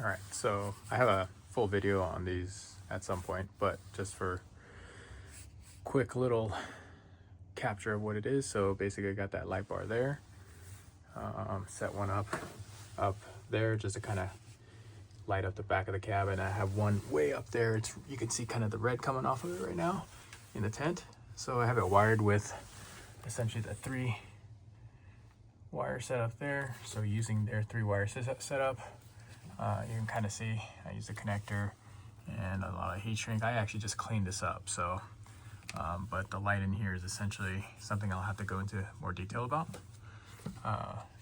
All right, so I have a full video on these at some point, but just for quick little capture of what it is. So basically I got that light bar there, set one up there just to kind of light up the back of the cab, and I have one way up there. You can see kind of the red coming off of it right now in the tent. So I have it wired with essentially the 3 wire setup there. So using their 3 wire setup, you can kind of see I use the connector and a lot of heat shrink. I actually just cleaned this up, so but the light in here is essentially something I'll have to go into more detail about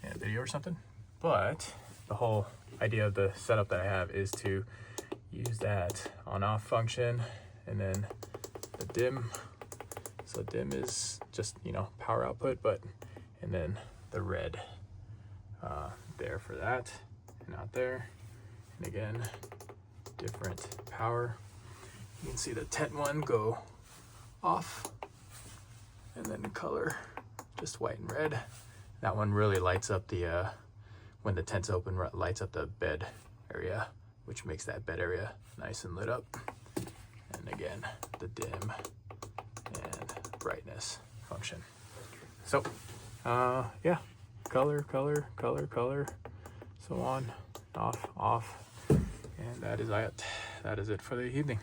in a video or something. But the whole idea of the setup that I have is to use that on-off function, and then the dim. So dim is just, you know, power output, and then the red there for that, and out there. And again, different power. You can see the tent one go off, and then the color just white and red. That one really lights up the when the tent's open, lights up the bed area, which makes that bed area nice and lit up. And again, the dim and brightness function. So yeah, color, so on, off, and that is it for the evening.